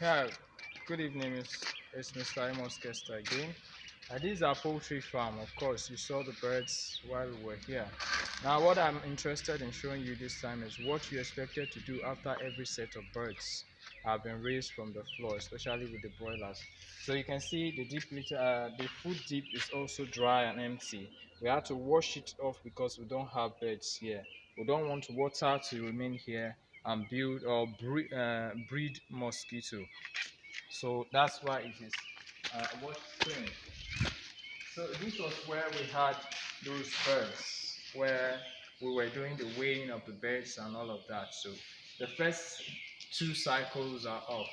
Yeah, good evening, it's Mr. Amos Kester again. This is our poultry farm. Of course, you saw the birds while we were here. Now, what I'm interested in showing you this time is what you expected to do after every set of birds have been raised from the floor, especially with the broilers. So you can see the food deep is also dry and empty. We had to wash it off because we don't have birds here. We don't want water to remain here and build or breed mosquito. So that's why it is what clean. So this was where we had those birds, where we were doing the weighing of the birds and all of that. So the first two cycles are off.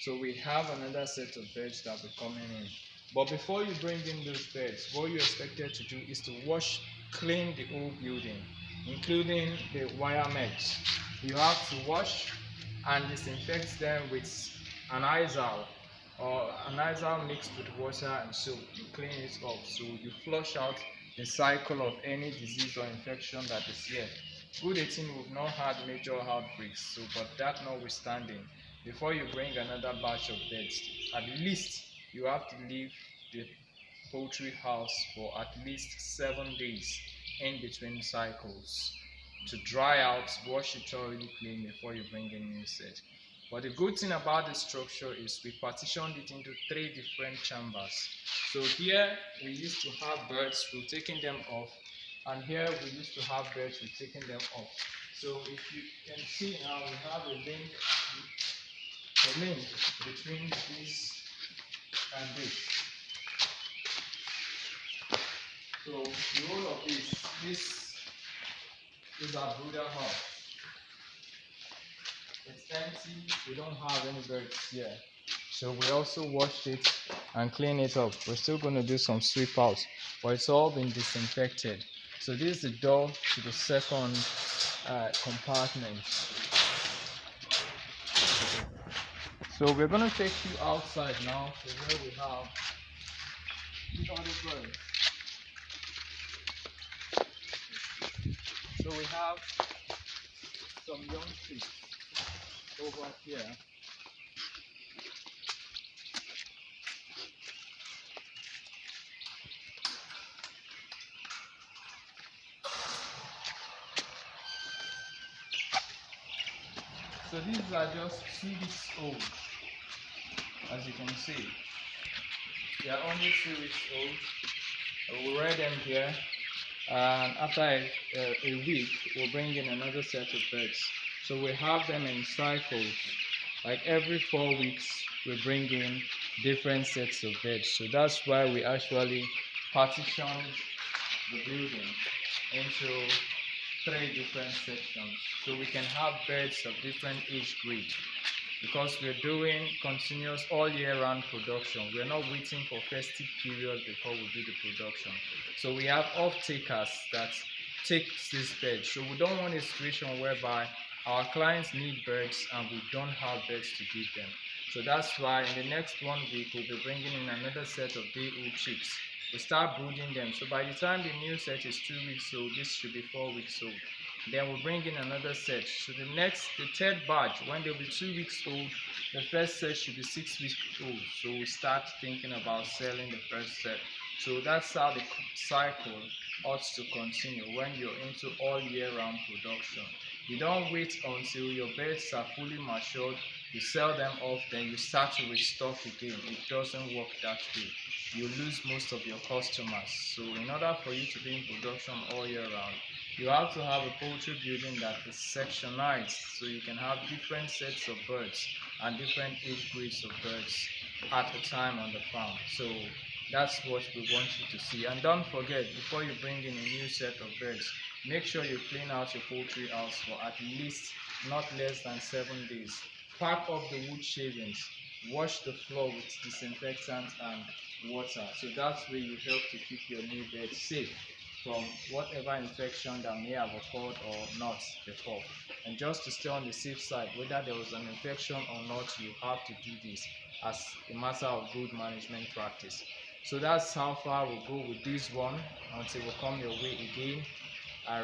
So we have another set of birds that will be coming in. But before you bring in those birds, what you expected to do is to clean the whole building, including the wire mesh. You have to wash and disinfect them with an izaal or an izaal mixed with water and soap. You clean it off, so you flush out the cycle of any disease or infection that is here. Good 18 would not have major outbreaks, so but that notwithstanding, before you bring another batch of beds, at least you have to leave the poultry house for at least 7 days in between cycles to dry out, wash it thoroughly clean before you bring in new set. But the good thing about this structure is we partitioned it into three different chambers. So here we used to have birds, we're taking them off, and here we used to have birds, we're taking them off. So if you can see now, we have a link between this and this. So the whole of this is our brooder house. It's empty, we don't have any birds here. So we also washed it and clean it up. We're still going to do some sweep out, but it's all been disinfected. So this is the door to the second compartment. So we're going to take you outside now to where we have the other birds. So we have some young chicks over here. So these are just 2 weeks old, as you can see. They are only 2 weeks old. We'll rear them here, and after a week, we'll bring in another set of birds. So we have them in cycles. Like every 4 weeks, we bring in different sets of birds. So that's why we actually partitioned the building into 3 different sections, so we can have birds of different age grade, because we're doing continuous all year round production. We're not waiting for festive period before we do the production. So we have off takers that take these birds. So we don't want a situation whereby our clients need birds and we don't have birds to give them. So that's why in the next 1 week we'll be bringing in another set of day-old chicks. We start brooding them. So by the time the new set is 2 weeks old, this should be 4 weeks old. Then we'll bring in another set. So the third batch, when they'll be 2 weeks old, the first set should be 6 weeks old. So we start thinking about selling the first set. So that's how the cycle ought to continue when you're into all year round production. You don't wait until your birds are fully matured, you sell them off, then you start to restock again. It doesn't work that way. You lose most of your customers. So in order for you to be in production all year round, you have to have a poultry building that is sectionized, so you can have different sets of birds and different age grades of birds at a time on the farm. So that's what we want you to see. And don't forget, before you bring in a new set of birds, make sure you clean out your poultry house for at least not less than 7 days. Pack up the wood shavings, wash the floor with disinfectant and water. So that way you help to keep your new birds safe from whatever infection that may have occurred or not before. And just to stay on the safe side, whether there was an infection or not, you have to do this as a matter of good management practice. So that's how far we'll go with this one until we come your way again.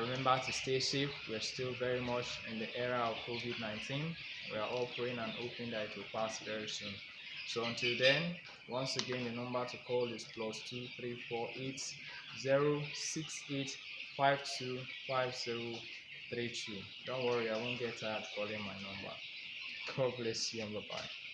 Remember to stay safe. We're still very much in the era of COVID-19. We are all praying and hoping that it will pass very soon. So until then, once again, the number to call is +2348068525032. Don't worry, I won't get tired calling my number. God bless you and bye-bye.